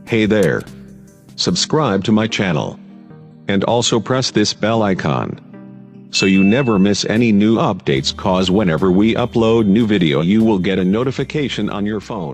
Hey there. Subscribe to my channel. And also press this bell icon, so you never miss any new updates, cause whenever we upload new video you will get a notification on your phone.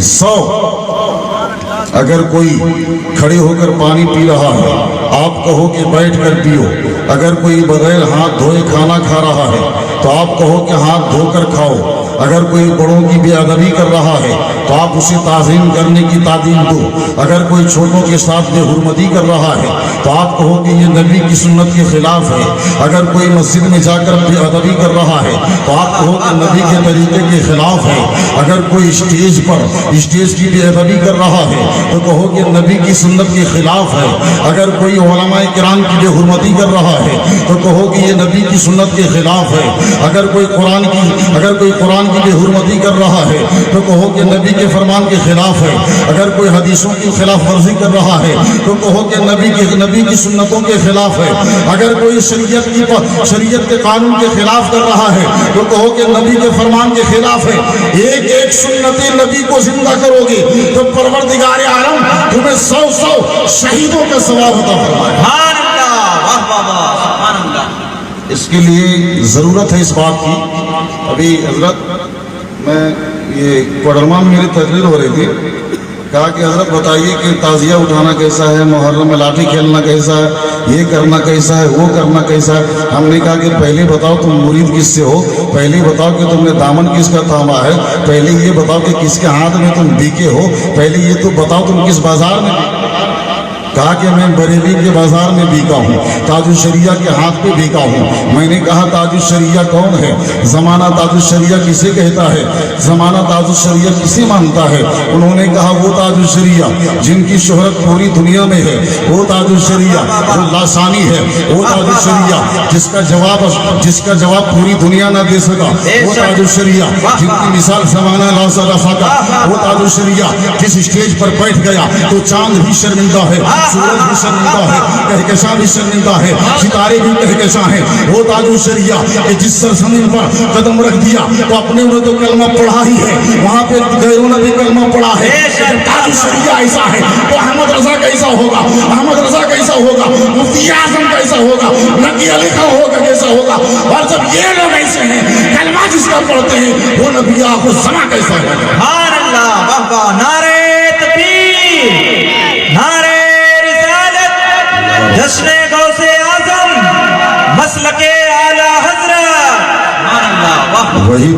100। اگر کوئی کھڑے ہو کر پانی پی رہا ہے آپ کہو کہ بیٹھ کر پیو، اگر کوئی بغیر ہاتھ دھوئے کھانا کھا رہا ہے تو آپ کہو کہ ہاتھ دھو کر کھاؤ، اگر کوئی بڑوں کی بے ادبی کر رہا ہے تو آپ اسے تعظیم کرنے کی تعلیم دو، اگر کوئی چھوٹوں کے ساتھ بے حرمتی کر رہا ہے تو آپ کہو کہ یہ نبی کی سنت کے خلاف ہے، اگر کوئی مسجد میں جا کر بے ادبی کر رہا ہے تو آپ کہو کہ نبی کے طریقے کے خلاف ہے، اگر کوئی اسٹیج کی بے ادبی کر رہا ہے تو کہو کہ نبی کی سنت کے خلاف ہے، اگر کوئی علماء کرام کی بے حرمتی کر رہا ہے تو کہو کہ یہ نبی کی سنت کے خلاف ہے، اگر کوئی قرآن کی بے حرمتی کر رہا ہے تو کہو کہ نبی کے فرمان کے خلاف ہے، اگر کوئی حدیثوں کی خلاف ورزی کر رہا ہے تو کہو کہ نبی کی سنتوں کے خلاف ہے، اگر کوئی شریعت کے قانون کے خلاف کر رہا ہے تو کہو کہ نبی کے فرمان کے خلاف ہے۔ ایک ایک سنت نبی کو زندہ کرو گے تو پروردگار عالم تمہیں 100 شہیدوں کا ثواب عطا فرمائے۔ سبحان اللہ، واہ واہ واہ، سبحان اللہ۔ اس کے لیے ضرورت ہے اس بات کی۔ ابھی حضرت میں یہ کوڈرما میں میری تقریر ہو رہی تھی، کہا کہ حضرت بتائیے کہ تعزیہ اٹھانا کیسا ہے، محرم میں لاٹھی کھیلنا کیسا ہے، یہ کرنا کیسا ہے، وہ کرنا کیسا ہے۔ ہم نے کہا کہ پہلے بتاؤ تم مرید کس سے ہو، پہلے بتاؤ کہ تم نے دامن کس کا تھاما ہے، پہلے یہ بتاؤ کہ کس کے ہاتھ میں تم بیکے ہو، پہلے یہ تو بتاؤ تم کس بازار میں بیکے۔ کہا کہ میں بریلی کے بازار میں بیکا ہوں، تاج الشریعہ کے ہاتھ پہ بیکا ہوں۔ میں نے کہا تاج الشریعہ کون ہے، زمانہ تاج الشریعہ کسے کہتا ہے، زمانہ تاج الشریعہ کسے مانتا ہے؟ انہوں نے کہا وہ تاج الشریعہ جن کی شہرت پوری دنیا میں ہے، وہ تاج الشریعہ جو لاسانی ہے، وہ تاج الشریعہ جس کا جواب پوری دنیا نہ دے سکا، وہ تاج الشریعہ جن کی مثال زمانہ لا سکا، وہ تاج الشریعہ جس اسٹیج پر بیٹھ گیا تو چاند بھی شرمندہ ہے، سورج بھی شرمندہ ہے، کہکشاں بھی شرمندہ ہے، ستارے بھی کہکشاں ہیں۔ وہ تاج الشریعہ کہ جس سرزمین پر قدم رکھ دیا تو اپنے انہوں تو کلمہ پڑھا ہی ہے، وہاں پہ غیروں نے بھی کلمہ پڑھا ہے۔ تاج الشریعہ ایسا ہے تو احمد رضا کیسا ہوگا، احمد رضا کیسا ہوگا، مفتی اعظم کیسا ہوگا، نقی علی خان ہوگا کیسا ہوگا۔ اور جب یہ لوگ ایسے ہیں کلمہ جس کا پڑھتے ہیں وہ نبی آخر الزماں کیسا ہوگا۔ سبحان اللہ، واہ واہ، نعرہ تکبیر، نعرہ جشن غوث اعظم، مسلک اعلی حضرت، سبحان اللہ، واہ۔ وہی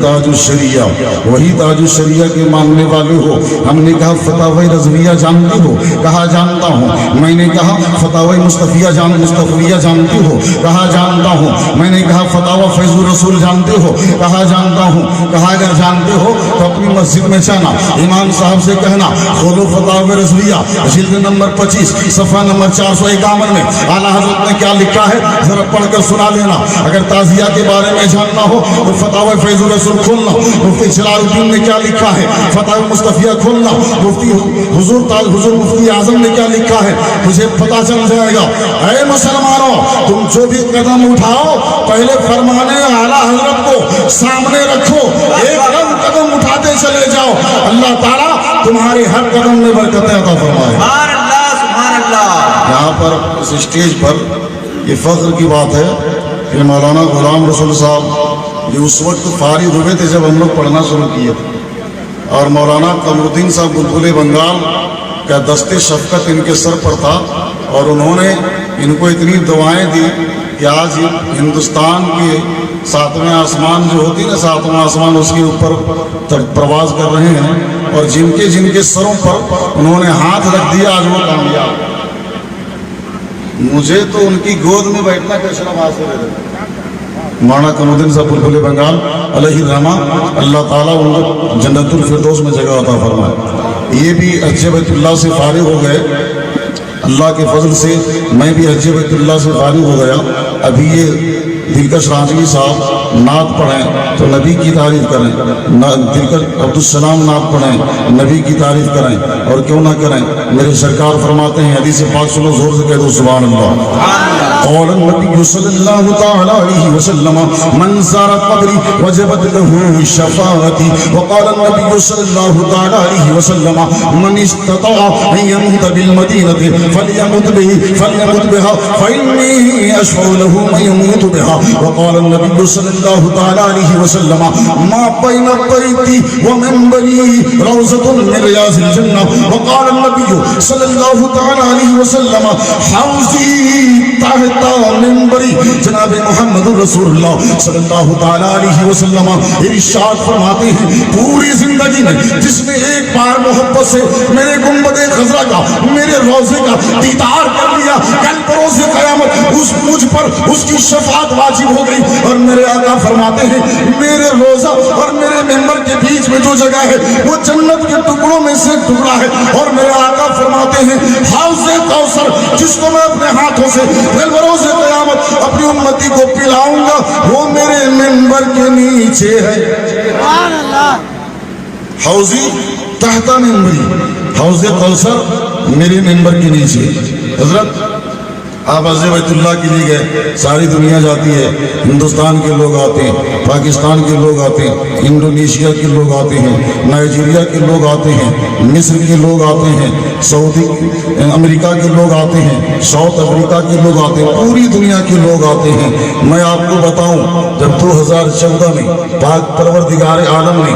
تاج الشریعہ کے ماننے والے ہو۔ ہم نے کہا فتاوی رضویہ جانتے ہو، کہا جانتا ہوں۔ میں نے کہا فتاوی مصطفیہ جانتے ہو، کہا جانتا ہوں۔ میں نے کہا فتاوی فیض الرسول جانتے ہو، کہا جانتا ہوں۔ کہا اگر جانتے ہو تو اپنی مسجد میں جانا، امام صاحب سے کہنا کھولو فتاوی رضویہ جلد نمبر 25 صفحہ نمبر 451 میں اعلیٰ حضرت نے کیا لکھا ہے ذرا پڑھ کر سنا لینا۔ اگر تعزیہ کے بارے میں جاننا ہو تو فتاوی فیض الرسول کھولنا، مفتی جلال الدین نے کیا لکھا ہے، فتاوی مصطفیہ کھولنا، مفتی حضور مفتی اعظم نے کیا لکھا ہے، تجھے پتہ چل جائے گا۔ اے مسلمانوں، تم جو بھی قدم اٹھاؤ پہلے فرمانے اعلیٰ حضرت کو سامنے رکھو، ایک قدم اٹھاتے چلے جاؤ، اللہ تعالیٰ تمہارے ہر قدم میں برکتیں عطا فرمائے۔ سبحان اللہ، سبحان اللہ۔ یہاں پر اس اسٹیج پر یہ فخر کی بات ہے کہ مولانا غلام رسول صاحب یہ اس وقت فارغ ہوئے تھے جب ہم لوگ پڑھنا شروع کیے تھے، اور مولانا قمر الدین صاحب بلبل بنگال کا دست شفقت ان کے سر پر تھا، اور انہوں نے ان کو اتنی دعائیں دی کہ آج ہندوستان کے 7ویں آسمان جو ہوتی نا، 7واں آسمان، اس کے اوپر پرواز کر رہے ہیں، اور جن کے سروں پر انہوں نے ہاتھ رکھ دیا آج وہ کامیاب۔ مجھے تو ان کی گود میں بیٹھنا کا شرف حاصل ہے۔ مولانا قمر الدین صاحب بلبل بنگال علیہ الرحمہ، اللہ تعالیٰ ان کو جنت الفردوس میں جگہ عطا فرمائے۔ یہ بھی حج بیت اللہ سے فارغ ہو گئے، اللہ کے فضل سے میں بھی حج بیت اللہ سے فارغ ہو گیا۔ ابھی یہ دلکش رانجگی صاحب نعت پڑھیں تو نبی کی تعریف کریں، دلکش عبدالسلام نعت پڑھیں نبی کی تعریف کریں، اور کیوں نہ کریں، میرے سرکار فرماتے ہیں حدیث پاک سنو، زور سے کہہ دو سبحان اللہ۔ قال النبی صلی اللہ تعالی علیہ وسلم من زار قبری وجبت له شفاعتی، وقال النبی صلی اللہ تعالی علیہ وسلم من استطاع ان يموت بالمدینہ فلیمت بها فإنی اشفع له من يموت بها، وقال النبی صلی اللہ تعالی علیہ وسلم ما بین بیتی ومنبری روضۃ من ریاض الجنہ وقال النبی صلی اللہ تعالی علیہ وسلم حوضی تحت منبری. جناب محمد رسول اللہ صلی اللہ تعالی علیہ وسلم ارشاد فرماتے ہیں پوری زندگی میں جس نے ایک بار محبت سے میرے گنبد خضرا کا میرے روضے کا دیدار کر لیا کل بروز قیامت مجھ پر اس کی شفاعت واجب ہو گئی. اور میرے آقا فرماتے ہیں میرے روضہ اور میرے منبر کے بیچ میں جو جگہ ہے وہ جنت کے ٹکڑوں میں سے ٹکڑا ہے. اور میرے آقا فرماتے ہیں حوض کوثر جس کو میں اپنے ہاتھوں سے کل بروز قیامت اپنی امتی کو پلاؤں گا وہ میرے منبر کے نیچے ہے. سبحان اللہ. حوضی تحت منبری حوض کوثر میرے منبر کے نیچے. حضرت آپ عز بیت اللہ کے لیے گئے ساری دنیا جاتی ہے ہندوستان کے لوگ آتے ہیں پاکستان کے لوگ آتے ہیں انڈونیشیا کے لوگ آتے ہیں نائجیریا کے لوگ آتے ہیں مصر کے لوگ آتے ہیں سعودی امریکہ کے لوگ آتے ہیں ساؤتھ افریقہ کے لوگ آتے ہیں پوری دنیا کے لوگ آتے ہیں. میں آپ کو بتاؤں جب 2014 میں پاک پروردگار عالم نے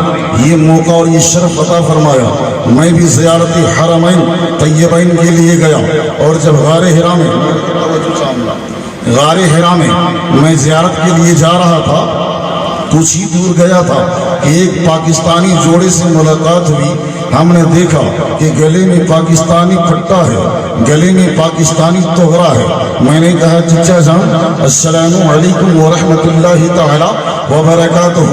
یہ موقع اور یہ شرف عطا فرمایا میں بھی زیارت حرمین طیبین کے لیے گیا. اور جب غار حرا میں میں زیارت کے لیے جا رہا تھا کچھ ہی دور گیا تھا کہ ایک پاکستانی جوڑے سے ملاقات ہوئی. ہم نے دیکھا کہ گلے میں پاکستانی پھٹا ہے گلے میں پاکستانی توغرا ہے. میں نے کہا چچا جان السلام علیکم ورحمۃ اللہ تعالی وبرکاتہ.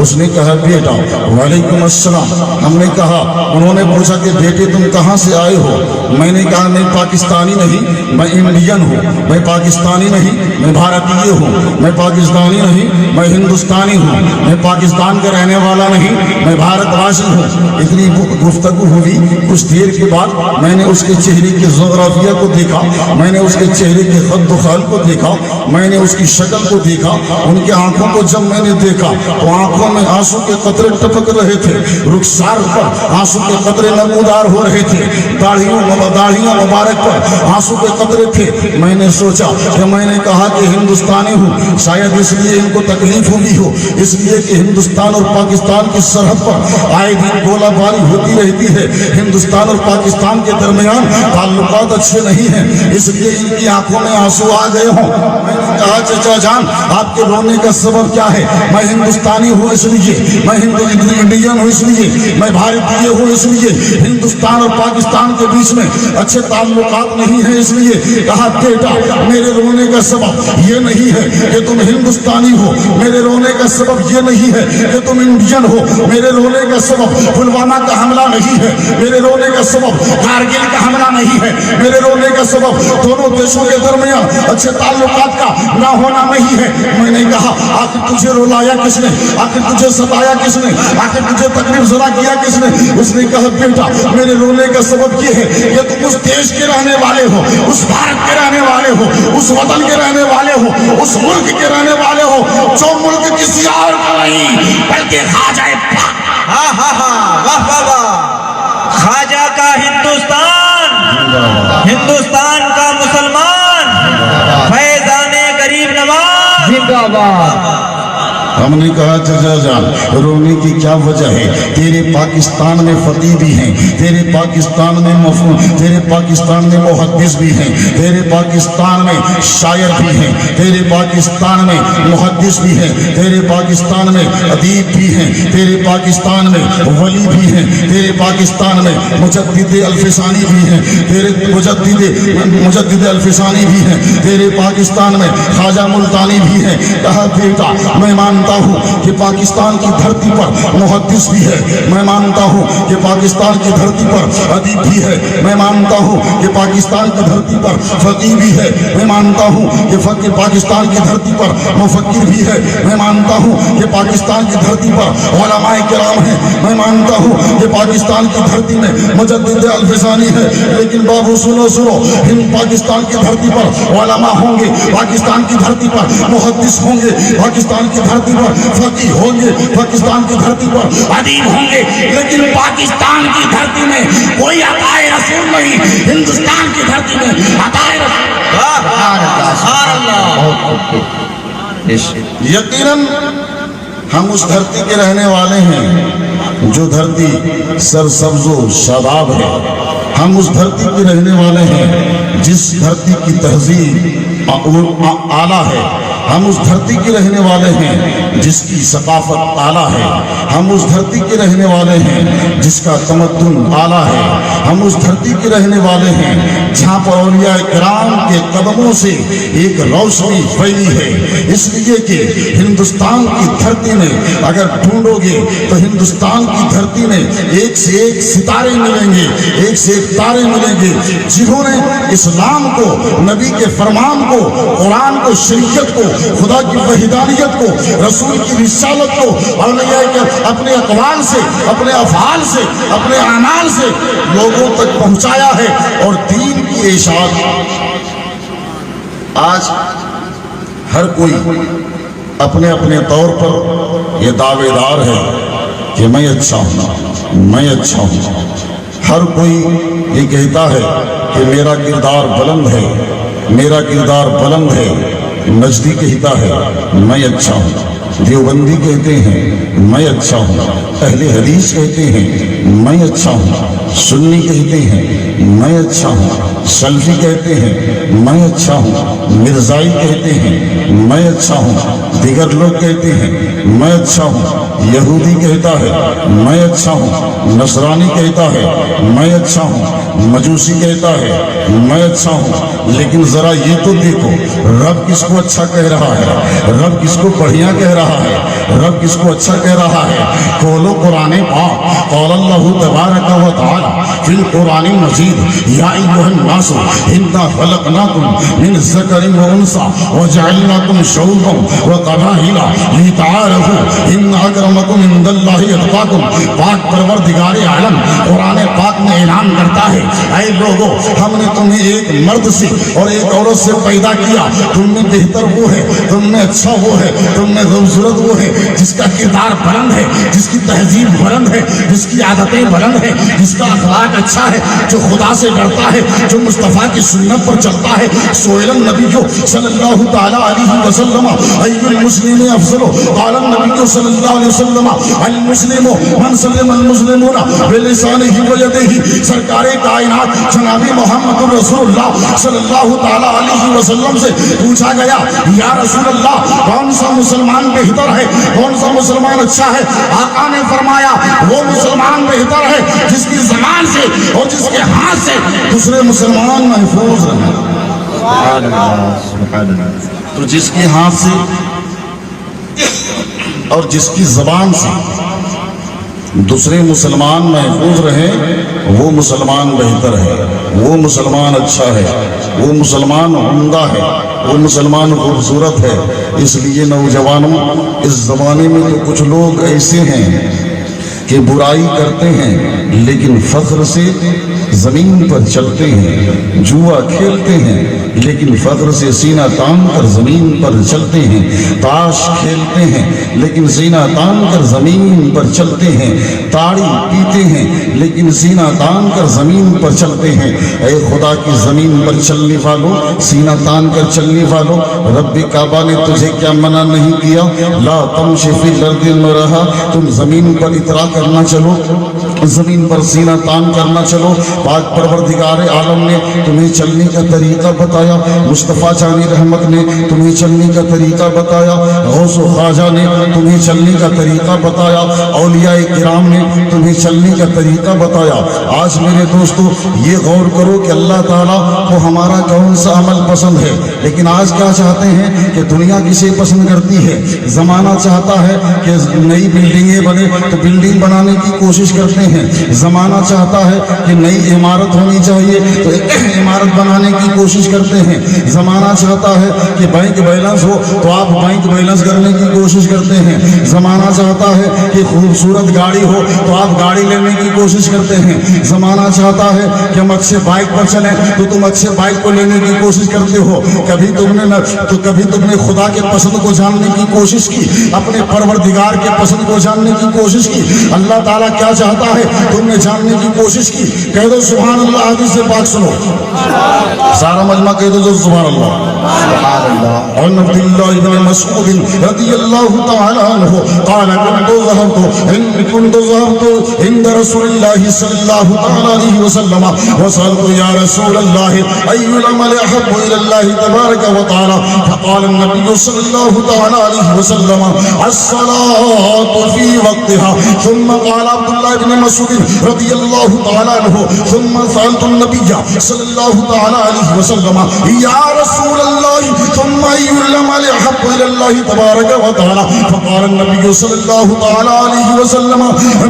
اس نے کہا بیٹا وعلیکم السلام. ہم نے کہا انہوں نے پوچھا کہ بیٹے تم کہاں سے آئے ہو. میں نے کہا میں پاکستانی نہیں میں انڈین ہوں. میں پاکستانی نہیں میں بھارتیہ ہوں. میں پاکستانی نہیں میں ہندوستانی ہوں. میں پاکستان کا رہنے والا نہیں میں بھارت واسی ہوں. اتنی گفتگو ہوئی. کچھ دیر کے بعد میں نے اس کے چہرے کے جغرافیہ کو دیکھا میں نے اس کے چہرے کے خط و خال کو دیکھا میں نے اس کی شکل کو دیکھا. ان کی آنکھوں کو جب میں نے دیکھا تو آنکھوں میں آنسو کے قطرے ٹپک رہے تھے. رخسار پر آنسو کے قطرے نمودار ہو رہے تھے. داڑھیاں مبارک پر آنسو کے قطرے تھے. میں نے سوچا کہ میں نے کہا کہ ہندوستانی ہوں شاید اس لیے ان کو تکلیف ہوئی ہو اس لیے کہ ہندوستان اور پاکستان کی سرحد پر آئے دن گولہ باری ہوتی رہتی ہے. ہندوستان اور پاکستان کے درمیان تعلقات اچھے نہیں ہیں اس لیے ان کی آنکھوں میں آنسو آ گئے ہوں. میں نے کہا چچا جان آپ کے رونے کا سبب کیا ہے. میں ہندوستانی ہوں اس لیے میں انڈین ہوں اس لیے میں بھارتیہ ہوں اس لیے ہندوستان اور پاکستان کے بیچ میں اچھے تعلقات نہیں ہیں اس لیے. کہا بیٹا میرے رونے کا سبب یہ نہیں ہے کہ تم ہندوستانی ہو. میرے رونے کا سبب یہ نہیں ہے کہ تم انڈین ہو. میرے رونے کا سبب پلوامہ کا حملہ نہیں ہے. میرے رونے کا سبب کارگل کا حملہ نہیں ہے. میرے رونے کا سبب دونوں دیشوں کے درمیان اچھے تعلقات کا نہ ہونا نہیں ہے. میں نے کہا آخر تجھے رلایا کس نے آخر تجھے ستایا کس نے آخر تجھے تکلیف زدہ کیا کس نے. اس نے کہا بیٹا میرے رونے کا سبب یہ ہے کہ تم اس دیش کے رہنے والے ہو اس بھارت کے رہنے والے ہو اس وطن کے رہنے والے ہو اس ملک کے رہنے والے ہو جو ملک کسی اور کا نہیں بلکہ خواجہ پاک خواجہ کا ہندوستان کا مسلمان فیضان غریب نواز زندہ باد. ہم نے کہا چچا جان رونے کی کیا وجہ ہے. تیرے پاکستان میں فقیہ بھی ہیں تیرے پاکستان میں محدث بھی ہیں تیرے پاکستان میں شاعر بھی ہیں تیرے پاکستان میں محدث بھی ہیں تیرے پاکستان میں ادیب بھی ہیں تیرے پاکستان میں ولی بھی ہیں تیرے پاکستان میں مجدد الفسانی بھی ہیں تیرے مجدد الفسانی بھی ہیں تیرے پاکستان میں خواجہ ملتانی بھی ہیں. کہا بیٹا میں مانتا ہوں کہ پاکستان کی دھرتی پر محدث بھی ہے میں مانتا ہوں کہ پاکستان کی دھرتی پر ادیب بھی ہے میں مانتا ہوں کہ پاکستان کی دھرتی پر فقیہ بھی ہے میں مانتا ہوں کہ پاکستان کی دھرتی پر مفکر بھی ہے میں مانتا ہوں کہ پاکستان کی دھرتی پر علماء کرام ہیں میں مانتا ہوں کہ پاکستان کی دھرتی میں مجدد الفسانی ہے. لیکن بابو سنو ہند پاکستان کی دھرتی پر علماء ہوں گے پاکستان کی دھرتی پر محدث ہوں گے پاکستان کی دھرتی پر فقیہ ہوں گے پاکستان کی دھرتی پر ادیب ہوں گے لیکن پاکستان کی دھرتی میں کوئی عطائے رسول نہیں. ہندوستان کی دھرتی میں عطائے رسول. یقیناً ہم اس دھرتی کے رہنے والے ہیں جو دھرتی سرسبز و شاداب ہے. ہم اس دھرتی کے رہنے والے ہیں جس دھرتی کی تہذیب اعلیٰ ہے. ہم اس دھرتی کے رہنے والے ہیں جس کی ثقافت اعلیٰ ہے. ہم اس دھرتی کے رہنے والے ہیں جس کا تمدن اعلیٰ ہے. ہم اس دھرتی کے رہنے والے ہیں جہاں پر اولیاء کرام کے قدموں سے ایک روشنی پھیلی ہے. اس لیے کہ ہندوستان کی دھرتی میں اگر ڈھونڈو گے تو ہندوستان کی دھرتی میں ایک سے ایک ستارے ملیں گے, ایک سے ایک تارے ملیں گے جنہوں نے اسلام کو, نبی کے فرمان کو, قرآن کو, شریعت کو, خدا کی وحدانیت کو, رسول کی رسالت کو اولیاء کے اپنے اقوال سے, اپنے افعال سے, اپنے اعمال سے لوگوں تک پہنچایا ہے. اور دین کی اشاعت آج ہر کوئی اپنے اپنے طور پر یہ دعوے دار ہے کہ میں اچھا ہوں, میں اچھا ہوں. ہر کوئی یہ کہتا ہے کہ میرا کردار بلند ہے, میرا کردار بلند ہے. نجدی کہتا ہے میں اچھا ہوں, دیوبندی کہتے ہیں میں اچھا ہوں, اہل حدیث کہتے ہیں میں اچھا ہوں, سنی کہتے ہیں میں اچھا ہوں, سلفی کہتے ہیں میں اچھا ہوں, مرزائی کہتے ہیں میں اچھا ہوں, دیگر لوگ کہتے ہیں میں اچھا ہوں, یہودی کہتا ہے میں اچھا ہوں, نصرانی کہتا ہے میں اچھا ہوں, مجوسی کہتا ہے میں اچھا ہوں. لیکن ذرا یہ تو دیکھو رب کس کو اچھا کہہ رہا ہے, رب کس کو بڑھیا کہہ رہا ہے, رب کس کو اچھا کہہ رہا ہے. کھولو قرآن پاک, قال اللہ تبارک و تعالی فی القرآن المجید یا ایھا الناس انا خلقناکم من ذکر و انثی وجعلناکم شعوبا وقبائل لتعارفوا ان اکرمکم عند اللہ اتقاکم. پاک پروردگار عالم قرآن پاک میں اعلان کرتا ہے اے لوگو ہم نے تمہیں ایک مرد سے اور ایک عورت سے پیدا کیا, تم میں بہتر وہ ہے, تم میں اچھا وہ ہے, تم میں خوبصورت وہ ہے جس کا کردار بلند ہے, جس کی تہذیب بلند ہے, جس کی عادتیں بلند ہیں, جس کا اخلاق اچھا ہے, جو خدا سے ڈرتا ہے, جو مصطفیٰ کی سنت پر چلتا ہے. سئل النبی صلی اللہ تعالی علیہ وسلم ای المسلمین افضل, قال النبی صلی اللہ علیہ وسلم المسلم من سلم المسلمون بلسانہ ویدہ. سرکار کائنات جناب محمد رسول اللہ صلی اللہ تعالی علیہ وسلم سے پوچھا گیا یا رسول اللہ کون سا مسلمان بہتر ہے, کون سا مسلمان اچھا ہے؟ آقا نے فرمایا وہ مسلمان بہتر ہے جس کی زبان سے اور جس کے ہاتھ سے دوسرے مسلمان محفوظ رہے. تو جس کے ہاتھ سے اور جس کی زبان سے دوسرے مسلمان محفوظ رہے وہ مسلمان بہتر ہے, وہ مسلمان اچھا ہے, وہ مسلمان عمدہ ہے, وہ مسلمان خوبصورت ہے. اس لیے نوجوانوں اس زمانے میں تو کچھ لوگ ایسے ہیں کہ برائی کرتے ہیں لیکن فخر سے زمین پر چلتے ہیں, جوا کھیلتے ہیں لیکن فخر سے سینہ تان کر زمین پر چلتے ہیں, تاش کھیلتے ہیں لیکن سینہ تان کر زمین پر چلتے ہیں, تاڑی پیتے ہیں لیکن سینہ تان کر زمین پر چلتے ہیں. اے خدا کی زمین پر چلنے والوں, سینہ تان کر چلنے والوں, رب کعبہ نے تجھے کیا منع نہیں کیا؟ لا تمشی فی الارض مرحا, تم زمین پر اترا کرنا چلو, زمین پر سینہ تان کرنا چلو. پاک پروردگار عالم نے تمہیں چلنے کا طریقہ بتایا, مصطفیٰ جانی رحمت نے تمہیں چلنے کا طریقہ بتایا, غوث و خواجہ نے تمہیں چلنے کا طریقہ بتایا, اولیاء کرام نے تمہیں چلنے کا طریقہ بتایا. آج میرے دوستو یہ غور کرو کہ اللہ تعالیٰ کو ہمارا کون سا عمل پسند ہے. لیکن آج کیا چاہتے ہیں کہ دنیا کسے پسند کرتی ہے؟ زمانہ چاہتا ہے کہ نئی بلڈنگیں بنے تو بلڈنگ بنانے کی کوشش کرتے ہیں, زمانہ چاہتا ہے کہ نئی عمارت ہونی چاہیے تو عمارت بنانے کی کوشش کرتے ہیں, زمانہ چاہتا ہے کہ بینک بیلنس ہو تو آپ بینک بیلنس کرنے کی کوشش کرتے ہیں, زمانہ چاہتا ہے کہ خوبصورت گاڑی ہو تو آپ گاڑی لینے کی کوشش کرتے ہیں, زمانہ چاہتا ہے کہ ہم اچھے بائک پر چلیں تو تم اچھے بائک کو لینے کی کوشش کرتے ہو. کبھی تم نے خدا کے پسند کو جاننے کی کوشش کی, اپنے پروردگار کے پسند کو جاننے کی کوشش کی. اللہ تعالیٰ کیا چاہتا ہے ہے تم نے جاننے کی کوشش کی, کہہ دو سبحان اللہ. حدیث پاک سنو, سارا مجمع کہہ دو سبحان اللہ. عن عبد الله بن مسعود رضي الله تعالى عنه قال كنت ذهبت عند رسول الله صلى الله عليه وسلم وسألت يا رسول الله أي العمل أحب إلى الله تبارك وتعالى, فقال النبي صلى الله عليه وسلم الصلاة في وقتها. ثم قال عبد الله بن مسعود رضي الله تعالى عنه ثم سألت النبي صلى الله عليه وسلم يا رسول الله ثم أي العمل أحب إلى الله تبارك وتعالى, فقال النبي صلى الله عليه وسلم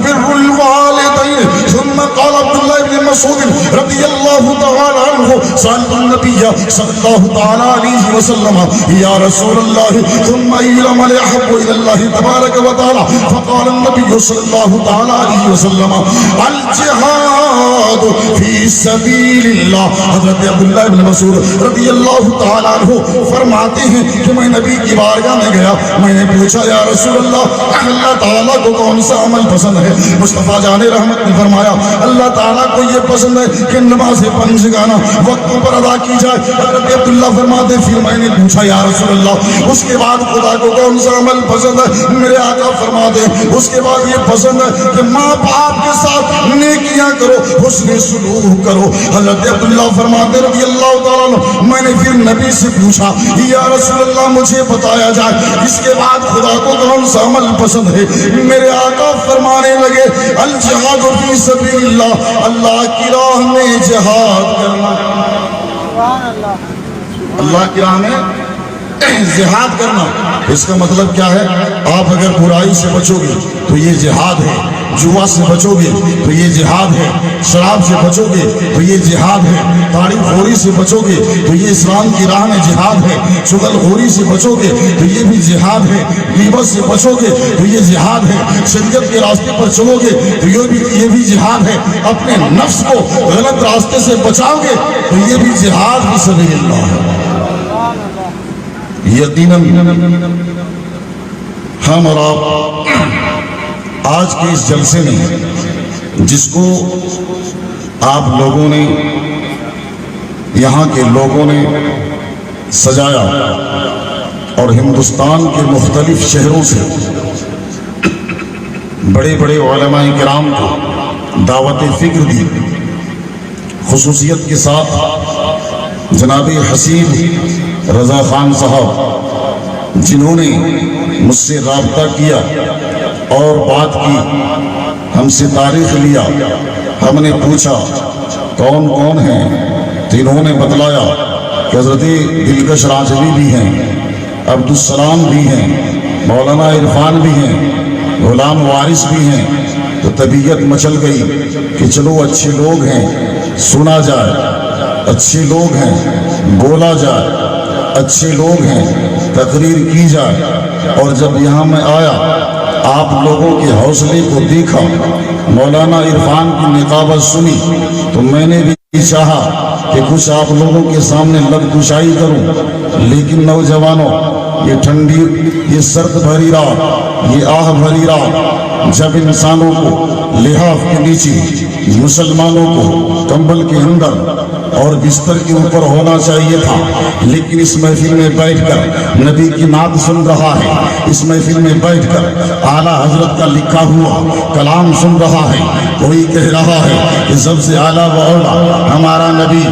بر الوالدين. ثم قال عبد الله بن مسعود رضي الله تعالى عنه سألت النبي صلى الله عليه وسلم يا رسول الله ثم أي العمل أحب إلى الله تبارك وتعالى, فقال النبي صلى الله عليه وسلم الجهاد في سبيل الله. حضرت عبداللہ بن مسعود رضی اللہ تعالیٰ عنہ فرماتے ہیں کہ میں نبی کی بارگاہ میں گیا, میں نے پوچھا یا رسول اللہ اللہ تعالیٰ کو کون سا عمل پسند ہے؟ مصطفیٰ جان رحمت نے فرمایا اللہ تعالیٰ کو یہ پسند ہے کہ نماز پنج گانا وقتوں پر ادا کی جائے. حضرت عبداللہ فرماتے پھر میں نے پوچھا یا رسول اللہ اس کے بعد خدا کو کون سا عمل پسند ہے؟ میرے آقا فرماتے اس کے بعد یہ پسند ہے کہ ماں باپ کے ساتھ نیکیاں کرو, حسن سلوک کرو. حضرت عبداللہ فرماتے رضی اللہ تعالیٰ عنہ میں نے پھر نبی سے پوچھا یا رسول اللہ مجھے بتایا جائے اس کے بعد خدا کو کون سا عمل پسند ہے؟ میرے آقا فرمانے لگے الجہاد فی سبیل اللہ, اللہ کی راہ میں جہاد کرنا. اللہ کی راہ میں جہاد کرنا اس کا مطلب کیا ہے؟ آپ اگر برائی سے بچو گے تو یہ جہاد ہے, جوا سے بچو گے تو یہ جہاد ہے, شراب سے بچو گے تو یہ جہاد ہے, تاڑی خوری سے بچو گے تو یہ اسلام کی راہ میں جہاد ہے, چغل خوری سے بچو گے تو یہ بھی جہاد ہے, غیبت سے بچو گے تو یہ جہاد ہے, شریعت کے راستے پر چلو گے تو یہ بھی جہاد ہے, اپنے نفس کو غلط راستے سے بچاؤ گے تو یہ بھی جہاد فی سبیل اللہ ہے. یقیناً ہم اور آپ آج کے اس جلسے میں جس کو آپ لوگوں نے یہاں کے لوگوں نے سجایا اور ہندوستان کے مختلف شہروں سے بڑے بڑے علماء کرام کو دعوت فکر دی, خصوصیت کے ساتھ جناب حسین رضا خان صاحب جنہوں نے مجھ سے رابطہ کیا اور بات کی, ہم سے تاریخ لیا. ہم نے پوچھا کون کون ہیں تو انہوں نے بتلایا کہ حضرت دلکش راجوی بھی ہیں, عبدالسلام بھی ہیں, مولانا عرفان بھی ہیں, غلام وارث بھی ہیں. تو طبیعت مچل گئی کہ چلو اچھے لوگ ہیں, سنا جائے, اچھے لوگ ہیں بولا جائے, اچھے لوگ ہیں تقریر کی جائے. اور جب یہاں میں آیا آپ لوگوں کے حوصلے کو دیکھا, مولانا عرفان کی نقابت سنی تو میں نے بھی چاہا کہ کچھ آپ لوگوں کے سامنے لب کشائی کروں. لیکن نوجوانوں یہ ٹھنڈی, یہ سرد بھری رات, یہ آہ بھری رات جب انسانوں کو لحاف کے نیچے, مسلمانوں کو کمبل کے اندر اور بستر کے اوپر ہونا چاہیے تھا, لیکن اس محفل میں بیٹھ کر نبی کی نعت سن رہا ہے, اس محفل میں بیٹھ کر اعلیٰ حضرت کا لکھا ہوا کلام سن رہا ہے. کوئی کہہ رہا ہے کہ سب سے اعلیٰ و اولیٰ ہمارا نبی,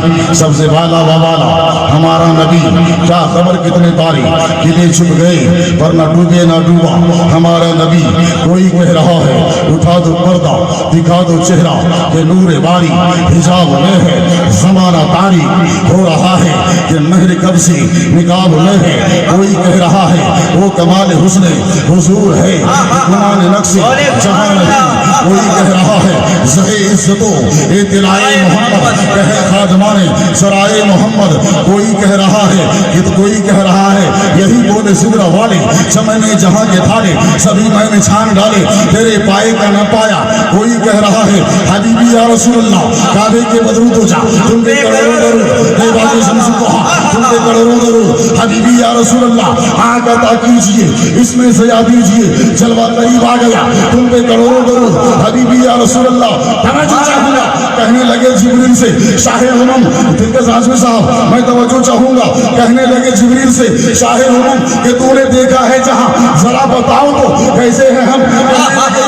سب سے بالا و والا ہمارا نبی. کیا خبر کتنے تارے قلعے چھپ گئے پر نہ ڈوبے نہ ڈوبا ہمارا نبی. کوئی کہہ رہا ہے اٹھا دو پردہ دکھا دو چہرہ کہ نور باری حجاب میں ہے زمانہ تاری. ہو رہا ہے کہ مہر کب سے نقاب میں ہے. کوئی کہہ رہا ہے وہ کمال حسن حضور ہے گمان نقص جہاں نہیں. کوئی کہہ رہا ہے زہے عزت و اطلاع محمد کہے خادمان سرائے محمد. کوئی کہہ رہا ہے کہ کوئی کہہ رہا ہے یہی بولے سدرہ والے چمنے جہاں کے تھالے سبھی میں نے چھان ڈالے تیرے پائے کا نہ پایا. کوئی کہہ رہا ہے حبیبی یا رسول اللہ کعبے کے بدرود ہو جا تم کے کروڑوں درود اے باز شمس کو تم کے کروڑوں درود حبیبی یا رسول اللہ آنکھ عطا کیجئے، اس میں سیا دیجئے، جلوہ قریب آ گیا، تم پہ کروڑوں درود حبیبی یا رسول اللہ۔ توجہ چاہوں گا، کہنے لگے جبریل سے شاہ امم دلکش ہاشمی صاحب میں توجہ چاہوں گا، کہنے لگے جبریل سے شاہ امم کہ تو نے دیکھا ہے جہاں، ذرا بتاؤ تو کیسے ہیں ہم؟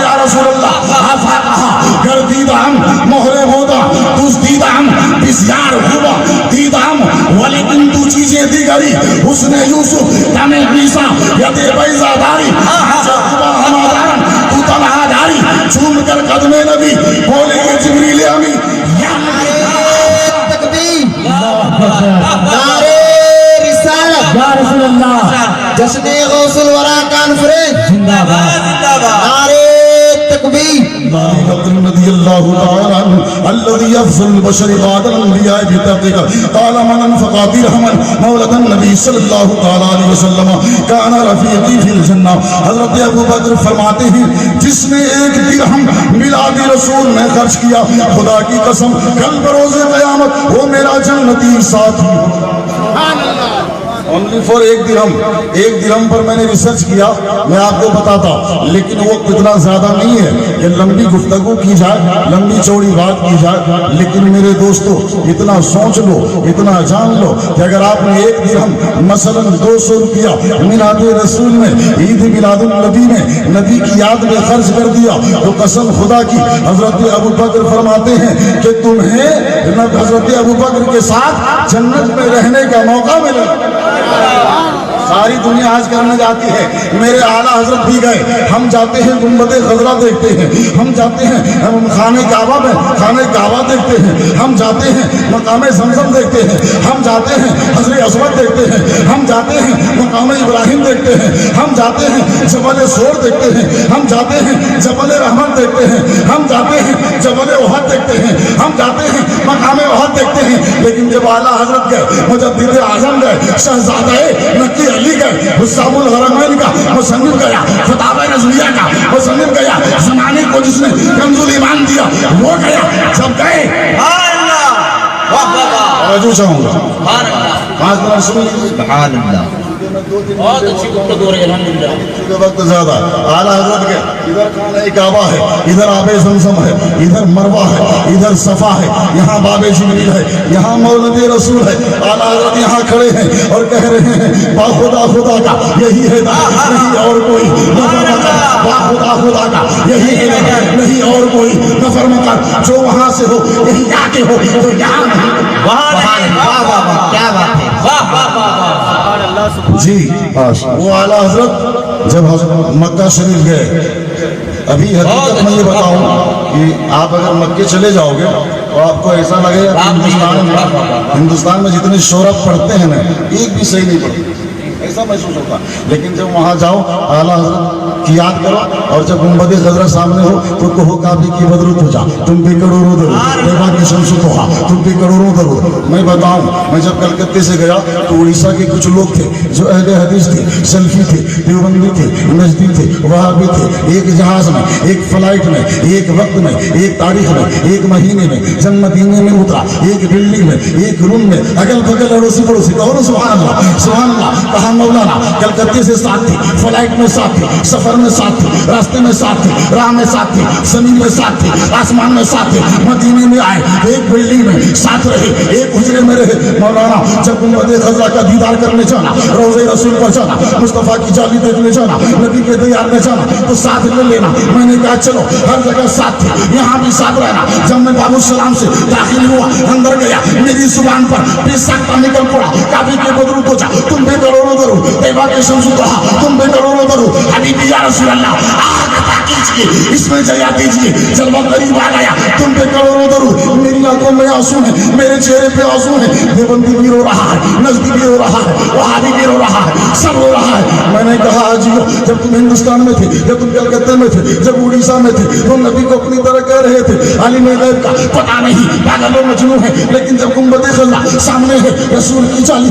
یا رسول اللہ آفا کہا گر دیدام مہرے ہودا تُس دیدام بسیار ہوبا دیدام ولیکن تو چیزیں دیگری حسن یوسف دم عیسیٰ ید بیضا داری جہبا ہمادان تو تنہا داری چوم کر قدم نبی بولے گے جبریل امین تکبیر، نعرے رسالت، یا رسول اللہ جشن غوث الورا کانفرنس زندہ باد، نعرے تکبیر۔ رضی اللہ تعالی عنہ الذي افضل البشر بعد الانبیاء بتقیہ قال من انفق درہما مولد النبی صلی اللہ تعالی علیہ وسلم کان رفیقی فی الجنہ۔ حضرت ابو بکر فرماتے ہیں جس نے ایک درہم میلاد رسول میں خرچ کیا، خدا کی قسم کل بروز قیامت وہ میرا جنتی ساتھی ہوگا۔ اونلی فور ایک درہم پر میں نے ریسرچ کیا، میں آپ کو بتاتا، لیکن وقت اتنا زیادہ نہیں ہے کہ لمبی گفتگو کی جائے، لمبی چوڑی بات کی جائے، لیکن میرے دوستو اتنا سوچ لو، اتنا جان لو کہ اگر آپ نے ایک درہم مثلا 200 روپیہ میلاد رسول میں، عید میلاد النبی میں نبی کی یاد میں خرچ کر دیا تو قسم خدا کی حضرت ابو بکر فرماتے ہیں کہ تمہیں حضرت ابو بکر کے ساتھ جنت میں رہنے کا موقع ملے۔ ساری دنیا حج کرنے جاتی ہے، میرے اعلیٰ حضرت بھی گئے، ہم جاتے ہیں گنبد خضرا دیکھتے ہیں، ہم جاتے ہیں خانہ کعبہ میں خانہ کعبہ دیکھتے ہیں، ہم جاتے ہیں مقام زمزم دیکھتے ہیں، ہم جاتے ہیں حجر اسود دیکھتے ہیں، ہم جاتے ہیں مقام ابراہیم دیکھتے ہیں، ہم جاتے ہیں جبل سور دیکھتے ہیں، ہم جاتے ہیں جبل رحمت دیکھتے ہیں، ہم جاتے ہیں جبل احد دیکھتے ہیں، ہم جاتے ہیں مقام احد دیکھتے ہیں، لیکن جب اعلیٰ حضرت گئے، مجدد اعظم گئے، شہزادہ نقی علی گئے، حسام الحرمین کا مصنف گیا، فتاوی رضویہ کا مصنف گیا، زمانے کو جس نے کنز الایمان دیا وہ گیا، جب گئے توجہ چاہوں گا، پانچ منٹ سن لیجیے، سبحان اللہ، بہت اچھی گفتگو ہو رہی ہے الحمدللہ۔ وقت زیادہ اعلیٰ حضرت کے ادھر خانہ کعبہ ہے، ادھر آب زمزم ہے، ادھر مروہ ہے، ادھر صفا ہے، یہاں باب جبریل ہے، یہاں مولد رسول ہے، اعلیٰ حضرت یہاں کھڑے ہیں اور کہہ رہے ہیں با خدا خدا کا یہی ہے نہیں اور کوئی نفر مکر، با خدا خدا کا یہی ہے نہیں اور کوئی نفر مکر، جو وہاں سے ہو یہی آ کے ہو تو یہاں نہیں۔ واہ واہ کیا بات ہے، واہ واہ واہ، جی وہ اعلیٰ حضرت جب مکہ شریف گئے، ابھی حقیقت میں یہ بتاؤں کہ آپ اگر مکے چلے جاؤ گے تو آپ کو ایسا لگے ہندوستان میں جتنے شہرت پڑھتے ہیں نا ایک بھی صحیح نہیں پڑھتے، ایسا محسوس ہوتا، لیکن جب وہاں جاؤ اعلیٰ حضرت کی یاد کرو اور جب گنبد خضرا سامنے ہو تو کہو کعبے کی بدرود ہو جا، تم بھی کروڑوں درود، طیبہ کی شمس توحا تم بھی کروڑوں درود۔ میں بتاؤں میں جب کلکتے سے گیا تو اڑیسہ کے کچھ لوگ تھے جو اہل حدیث تھے، سلفی تھے، دیوبندی تھے، نجدی تھے، وہابی تھے، ایک جہاز میں، ایک فلائٹ میں، ایک وقت میں، ایک تاریخ میں، ایک مہینے میں جب مدینے میں اترا، ایک بلڈنگ میں، ایک روم میں، اگل بگل اڑوسی پڑوسی، کہو سبحان اللہ سبحان اللہ، کہا مولانا کلکتے سے ساتھ تھی، فلائٹ میں ساتھ تھی، سفر میں ساتھ تھی، راستے میں ساتھ تھی، راہ میں ساتھ تھی، زمین میں ساتھ تھی، آسمان میں ساتھ تھی، مدینے میں آئے ایک بلڈنگ میں ساتھ رہے، ایک حجرے میں رہے۔ مولانا جب گنبد خضرا کا دیدار کرنے جانا، روضہ رسول پر جانا، مصطفیٰ کی جالی دیکھنے جانا، نبی کے دیار میں جانا تو ساتھ لے لینا۔ میں نے کہا چلو ہر جگہ ساتھ تھی، یہاں بھی ساتھ رہنا۔ جب میں باب السلام سے داخل ہوا اندر گیا، میری زبان پر بھی ساتھ نکل پڑا، کعبے کے بدرود ہو جا، تم بھی کروڑوں درود، طیبہ کے شمس توحا تم بھی کروڑوں درود، حبیبی یا رسول اللہ آگ عطا کیجئے، اس میں جیا دیجئے، جلوہ قریب آ گیا، تم بھی کروڑوں درود۔ میری آنکھوں میں آنسو ہیں، میرے چہرے پہ آنسو ہیں، دیوبندی بھی رو رہا ہے، نجدی بھی رو رہا ہے، وہابی بھی رو رہا ہے، سب رو رہا ہے۔ میں نے کہا عجیب، جب تم ہندوستان میں تھے، جب تم کلکتے میں تھے، جب اڑیسہ میں تھے، تم نبی کو اپنی طرح کہہ رہے تھے عالم غیب کا پتہ نہیں، پاگل و مجنون ہے، لیکن جب گنبد خضرا سامنے ہے، رسول کی چالی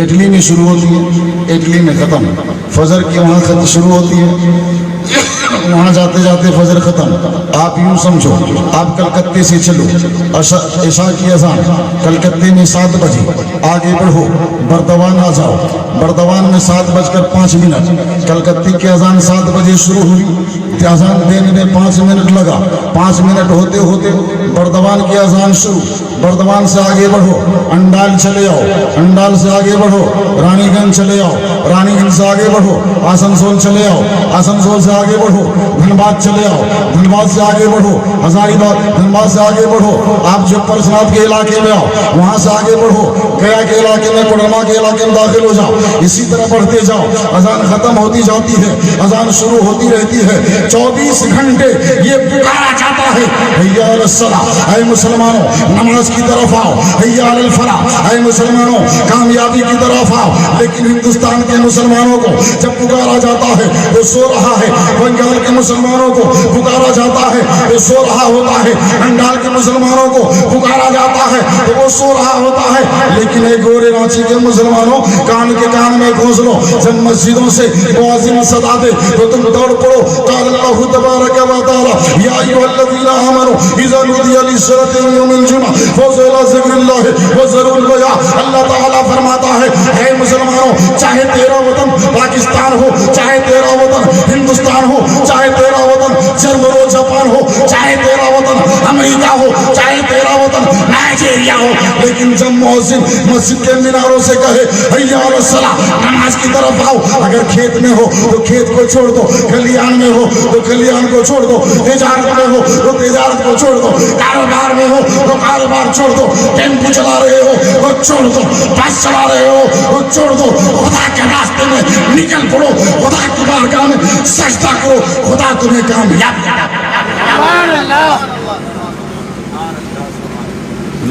اٹلی میں شروع ہوتی ہے، اٹلی میں ختم، فجر کی وہاں خط شروع ہوتی ہے، وہاں جاتے جاتے فجر ختم۔ آپ یوں سمجھو، آپ کلکتے سے چلو، عشاء کی اذان کلکتے میں 7 بجے، آگے بڑھو بردوان آ جاؤ، بردوان میں 7:05، کلکتے کی اذان 7 بجے شروع ہوئی، اذان دینے میں 5 منٹ لگا، 5 منٹ ہوتے ہوتے بردوان کی اذان شروع، بردوان سے آگے بڑھو، انڈال چلے آؤ، انڈال سے آگے بڑھو، رانی گنج چلے آؤ، رانی گنج سے آگے بڑھو، آسنسول چلے آؤ، آسنسول سے آگے بڑھو، دھنباد چلے آؤ، دھنباد سے آگے بڑھو، ہزاری باغ، دھنباد سے آگے بڑھو، آپ جب پرسنات کے علاقے میں آؤ، وہاں سے آگے بڑھو، گیا کے علاقے میں، کوڈرما کے علاقے میں داخل ہو جاؤ، اسی طرح بڑھتے جاؤ، اذان ختم ہوتی جاتی ہے، اذان شروع ہوتی رہتی ہے، 24 گھنٹے یہ پکارا جاتا ہے، حیا علی الصلاۃ، اے مسلمانوں نماز کی طرف آؤ، حیا علی الفلاح، اے مسلمانوں کامیابی کی طرف آؤ۔ لیکن ہندوستان کے مسلمانوں کو جب پکارا جاتا ہے وہ سو رہا ہے، بنگال کے مسلمانوں کو پکارا جاتا ہے وہ سو رہا ہوتا ہے، انڈال کے مسلمانوں کو پکارا جاتا ہے تو وہ سو رہا ہوتا ہے، لیکن ایک گورے رانچی کے مسلمانوں کان کے کان میں گھونس لو، جب مسجدوں سے مؤذن صدا دے تو تم دوڑ پڑو، قال اللہ تبارک و تعالی یا ایھا الذین آمنوا اذا نودی للصلاۃ من یوم الجمعہ فاسعوا الی ذکر اللہ وذروا البیع۔ اللہ تعالیٰ فرماتا ہے اے مسلمانوں، چاہے تیرا وطن پاکستان ہو، چاہے تیرا وطن ہندوستان ہو، چاہے تیرا وطن جرمن و جاپان ہو، چاہے تیرا وطن امریکہ ہو، چاہے تیرا وطن نائجیریا ہو، لیکن جب مؤذن مسجد کے میناروں سے کہے حیا علی الصلاۃ، نماز کی طرف آؤ، اگر کھیت میں ہو تو کھیت کو چھوڑ دو، کھلیان میں ہو تو کھلیان کو چھوڑ دو، تجارت میں ہو تو تجارت کو چھوڑ دو، کاروبار میں ہو تو کاروبار چھوڑ دو، ٹیمپو چلا رہے ہو وہ چھوڑ دو، بس چلا رہے ہو وہ چھوڑ دو، خدا کے راستے میں نکل پڑو، خدا کی بارگاہ میں سجدہ کرو، خدا تمہیں کامیاب کرے۔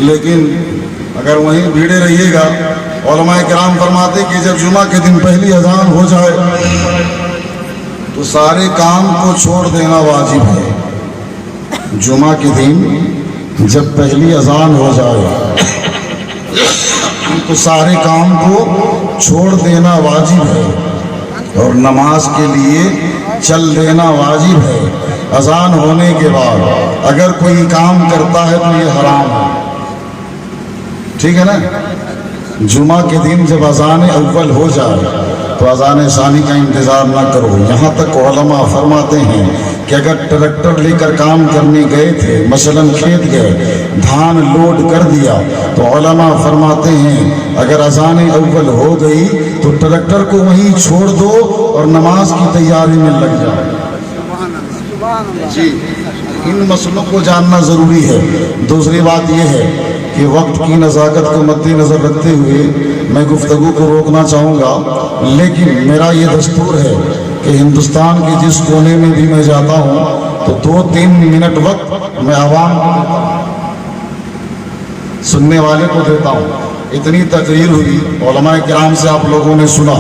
لیکن اگر وہیں بھیڑے رہیے گا، علماء کرام فرماتے کہ جب جمعہ کے دن پہلی اذان ہو جائے تو سارے کام کو چھوڑ دینا واجب ہے۔ جمعہ کے دن جب پہلی اذان ہو جائے تو سارے کام کو چھوڑ دینا واجب ہے اور نماز کے لیے چل دینا واجب ہے۔ اذان ہونے کے بعد اگر کوئی کام کرتا ہے تو یہ حرام ہے، ٹھیک ہے نا؟ جمعہ کے دن جب اذان اول ہو جائے تو اذان ثانی کا انتظار نہ کرو۔ یہاں تک علماء فرماتے ہیں کہ اگر ٹریکٹر لے کر کام کرنے گئے تھے، مثلاً کھیت گئے، دھان لوڈ کر دیا، تو علماء فرماتے ہیں اگر اذان اول ہو گئی تو ٹریکٹر کو وہیں چھوڑ دو اور نماز کی تیاری میں لگ جاؤ۔ جی، ان مسئلوں کو جاننا ضروری ہے۔ دوسری بات یہ ہے کہ وقت کی نزاکت کو مد نظر رکھتے ہوئے میں گفتگو کو روکنا چاہوں گا، لیکن میرا یہ دستور ہے کہ ہندوستان کے جس کونے میں بھی میں جاتا ہوں تو 2-3 منٹ وقت میں عوام سننے والے کو دیتا ہوں۔ اتنی تقریر ہوئی، علماء کرام سے آپ لوگوں نے سنا،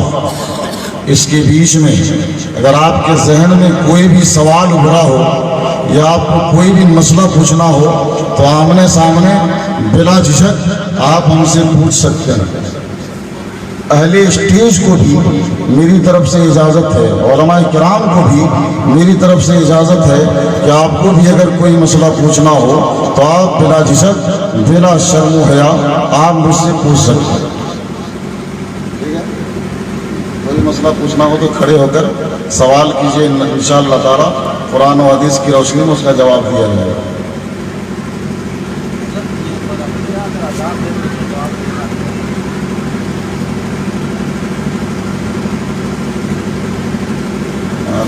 اس کے بیچ میں اگر آپ کے ذہن میں کوئی بھی سوال ابھرا ہو یا آپ کو کوئی بھی مسئلہ پوچھنا ہو تو آمنے سامنے بلا جھجک آپ ہم سے پوچھ سکتے ہیں۔ اہل اسٹیج کو بھی میری طرف سے اجازت ہے، علماء کرام کو بھی میری طرف سے اجازت ہے کہ آپ کو بھی اگر کوئی مسئلہ پوچھنا ہو تو آپ بلا جھجک، بلا شرم و حیا آپ مجھ سے پوچھ سکتے ہیں۔ کوئی مسئلہ پوچھنا ہو تو کھڑے ہو کر سوال کیجئے، انشاءاللہ تعالی قرآن و حدیث کی روشنی میں اس کا جواب دیا جائے گا۔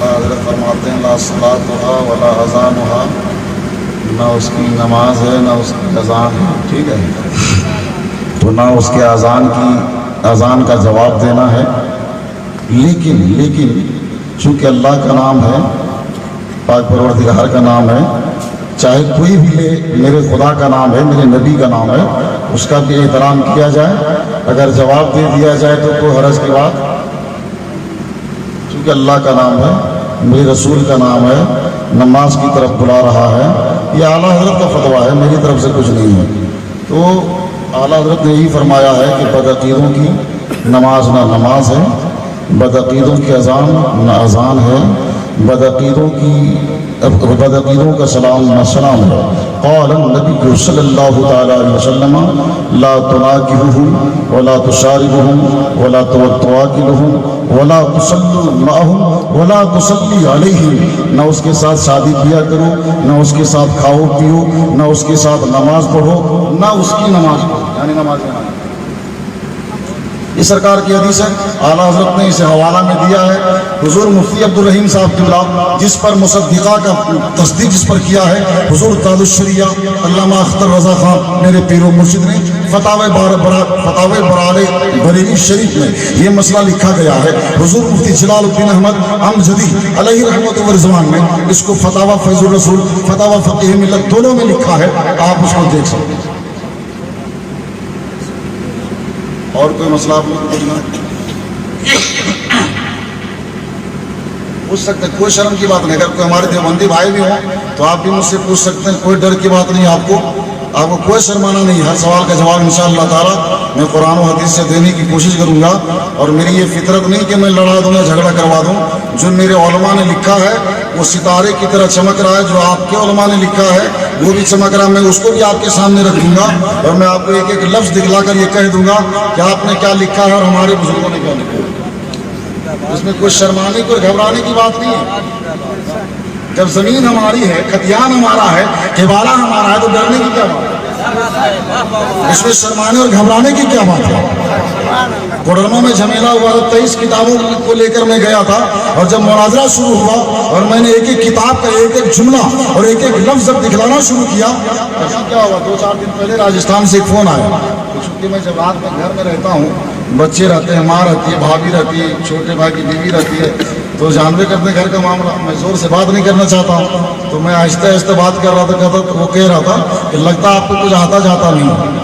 حضرت فرماتے ہیں لا صلاۃ ولا اذانھا، نہ اس کی نماز ہے نہ اس کی اذان ہے، ٹھیک ہے؟ تو نہ اس کے اذان کا جواب دینا ہے، لیکن چونکہ اللہ کا نام ہے، پاک پروردگار کا نام ہے، چاہے کوئی بھی لے، میرے خدا کا نام ہے، میرے نبی کا نام ہے، اس کا بھی احترام کیا جائے۔ اگر جواب دے دیا جائے تو کوئی حرج کی بات، چونکہ اللہ کا نام ہے، میرے رسول کا نام ہے، نماز کی طرف بلا رہا ہے، یہ اعلیٰ حضرت کا فتویٰ ہے، میری طرف سے کچھ نہیں ہے۔ تو اعلیٰ حضرت نے یہی فرمایا ہے کہ بدعقیدوں کی نماز نہ نماز ہے، بدعقیدوں کی اذان نہ اذان ہے، بدعقیدوں کا سلام نہ سلام ہے۔ قال النبی صلی اللہ تعالی علیہ وسلم لا تناکحوہم ولا تشاربہم ولا تواکلہم ولا تصلوا معہم ولا تصلی علیہم، نہ اس کے ساتھ شادی کیا کرو، نہ اس کے ساتھ کھاؤ پیو، نہ اس کے ساتھ نماز پڑھو، نہ اس کی نماز پڑھو، یعنی نماز پڑھو۔ یہ سرکار کی حدیث ہے، اعلیٰ حضرت نے اسے حوالہ میں دیا ہے۔ حضور مفتی عبدالرحیم صاحب قبلہ جس پر مصدقہ کا تصدیق جس پر کیا ہے، حضور تاج الشریعہ علامہ اختر رضا خان میرے پیر و مرشد نے فتاوی برال بریلی شریف میں یہ مسئلہ لکھا گیا ہے۔ حضور مفتی جلال الدین احمد امجدی علیہ رحمت و رضوان نے اس کو فتاوی فیض الرسول، فتاوی فقہ ملت دونوں میں لکھا ہے، آپ اس کو دیکھ سکتے ہیں۔ اور کوئی مسئلہ آپ لوگ کو پوچھنا پوچھ سکتے ہیں، کوئی شرم کی بات نہیں۔ اگر کوئی ہمارے دیوبندی بھائی بھی ہوں تو آپ بھی مجھ سے پوچھ سکتے ہیں، کوئی ڈر کی بات نہیں، آپ کو کوئی شرمانا نہیں۔ ہر سوال کا جواب انشاءاللہ تعالی میں قرآن و حدیث سے دینے کی کوشش کروں گا، اور میری یہ فطرت نہیں کہ میں لڑا دوں یا جھگڑا کروا دوں۔ جو میرے علماء نے لکھا ہے وہ ستارے کی طرح چمک رہا ہے، جو آپ کے علماء نے لکھا ہے وہ بھی چمک رہا ہے، میں اس کو بھی آپ کے سامنے رکھ دوں گا، اور میں آپ کو ایک ایک لفظ دکھلا کر یہ کہہ دوں گا کہ آپ نے کیا لکھا ہے اور ہمارے بزرگوں نے کیا لکھا ہے۔ اس میں کوئی شرمانے کوئی گھبرانے کی بات نہیں ہے۔ جب زمین ہماری ہے، کھتیان ہمارا ہے، کبالا ہمارا ہے، تو ڈرنے کی کیا بات ہے؟ اس میں شرمانے اور گھبرانے کی کیا بات ہے؟ کوڈرما میں جھمیلا ہوا تھا، 23 کتابوں کو لے کر میں گیا تھا، اور جب مناظرہ شروع ہوا اور میں نے ایک ایک کتاب کا ایک ایک جملہ اور ایک ایک لفظ جب دکھلانا شروع کیا، کیا ہوا 2-4 دن پہلے راجستھان سے ایک فون آیا، چونکہ میں جب رات میں گھر میں رہتا ہوں، بچے رہتے ہیں، ماں رہتی ہے، بھابھی رہتی ہے، چھوٹے بھائی کی بیوی رہتی ہے، تو جانبے کرتے گھر کا معاملہ، میں زور سے بات نہیں کرنا چاہتا ہوں، تو میں آہستہ آہستہ بات کر رہا تھا، وہ کہہ رہا تھا کہ لگتا آپ کو کچھ آتا جاتا نہیں۔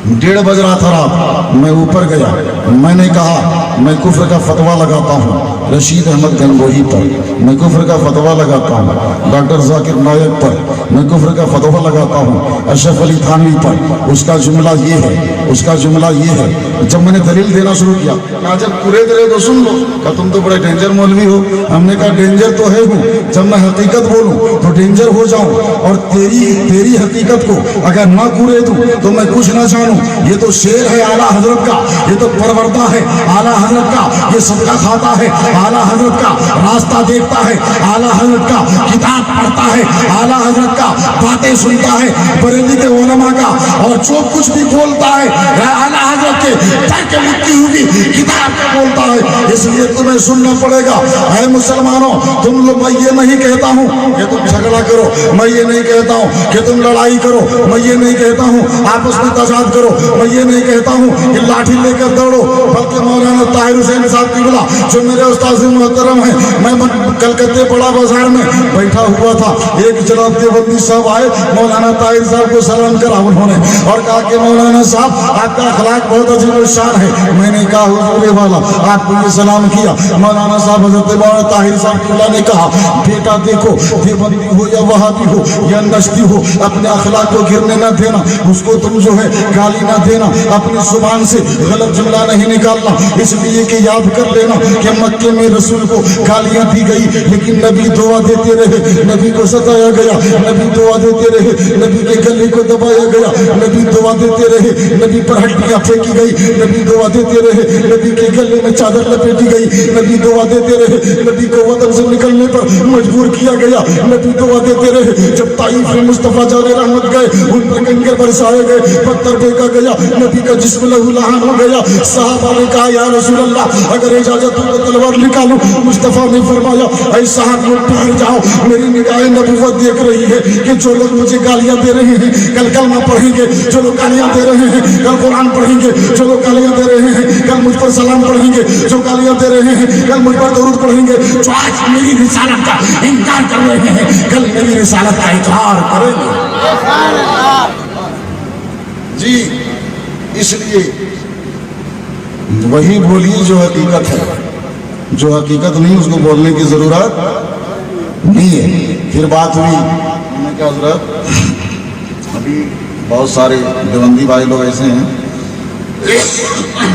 1:30 بج رہا تھا رات، میں اوپر گیا، میں نے کہا میں کفر کا فتویٰ لگاتا ہوں رشید احمد گنگوہی پر، میں کفر کا فتویٰ لگاتا ہوں ڈاکٹر ذاکر نائک پر، میں کفر کا فتویٰ لگاتا ہوں اشرف علی تھانوی پر، اس کا جملہ یہ ہے، اس کا جملہ یہ ہے۔ جب میں نے دلیل دینا شروع کیا، کہا جب پورے دلے تو سن لو، کہا تم تو بڑے ڈینجر مولوی ہو۔ ہم نے کہا ڈینجر تو ہے ہوں، جب میں حقیقت بولوں تو ڈینجر ہو جاؤں، اور تیری حقیقت کو اگر نہ کورے دوں تو میں کچھ نہ جانوں۔ یہ تو شیر ہے اعلیٰ حضرت کا، یہ تو پروردہ ہے اعلیٰ حضرت کا، یہ صدقہ کھاتا ہے اعلیٰ حضرت کا، راستہ دیکھتا ہے اعلیٰ حضرت کا، کتاب پڑھتا ہے اعلیٰ حضرت کا، باتیں سنتا ہے بریلی کے علماء کا، اور جو کچھ بھی بولتا ہے اعلیٰ حضرت کے در کے لکھی ہوئی کتاب کا بولتا ہے۔ اس لیے تمہیں سننا پڑے گا۔ اے مسلمانوں، تم لوگ، میں یہ نہیں کہتا ہوں کہ تم جھگڑا کرو، میں یہ نہیں کہتا ہوں کہ تم لڑائی کرو، میں یہ نہیں کہتا ہوں آپس میں تضاد کرو، میں یہ نہیں کہتا ہوں کہ لاٹھی لے کر دوڑو، بلکہ مولانا طاہر حسین صاحب قبلہ جو میرے استاذ محترم ہیں، میں کلکتے بڑا بازار میں بیٹھا ہوا تھا، ایک جناب دیوبندی صاحب آئے، مولانا طاہر صاحب کو سلام کرا انہوں نے، اور کہا کہ مولانا صاحب آپ کا اخلاق بہت عجیب و شان ہے۔ میں نے کہا حضور والا آپ کو یہ سلام کیا۔ مولانا صاحب حضرت مولانا طاہر صاحب قبلہ نے کہا بیٹا دیکھو، دیوبندی ہو یا وہابی ہو یا نشتی ہو، اپنے اخلاق کو گرنے نہ دینا، اس کو تم جو ہے گالی نہ دینا، اپنی زبان سے غلط جملہ نہیں نکالنا، اس لیے کہ یاد کر لینا کہ مکے میں رسول کو گالیاں دی گئی لیکن نبی دعا دیتے رہے، نبی کو ستایا گیا، نبی دعا دیتے رہے، نبی کے گلے کو دبایا گیا، نبی دعا دیتے رہے، نبی پر ہڈیاں پھینکی گئی، نبی دعا دیتے رہے، نبی کے گلے میں چادر لپیٹی گئی، نبی دعا دیتے رہے، نبی کو وطن سے نکلنے پر مجبور کیا گیا، نبی دعا دیتے رہے۔ جب طائف میں مصطفیٰ جان رحمت گئے، ان پر کنکر برسائے گئے، پتھر پھینکا گیا، نبی کا جسم لہو لہان ہو گیا۔ صحابہ نے کہا یا رسول اللہ اگر اجازت ہو تو تلوار نکالو۔ مصطفیٰ نے فرمایا اے صاحب لوگ ٹھہر جاؤ، میری نگاہ نبوت دیکھ رہی ہے کہ جو لوگ مجھے گالیاں دے رہے ہیں کل کلمہ پڑھیں گے، جو لوگ گالیاں دے رہے ہیں کل قرآن پڑھیں گے، جو لوگ گالیاں دے رہے ہیں کل مجھ پر سلام پڑھیں گے، جو گالیاں دے رہے ہیں کل مجھ پر درود پڑھیں گے، جو آج میری رسالت کا انکار کر رہے ہیں کل میری رسالت کا اقرار کریں گے۔ جی اس لیے وہی بولیے جو حقیقت ہے، جو حقیقت نہیں اس کو بولنے کی ضرورت نہیں ہے۔ پھر بات ہوئی، میں نے کہا حضرت ابھی بہت سارے دیوبندی بھائی لوگ ایسے ہیں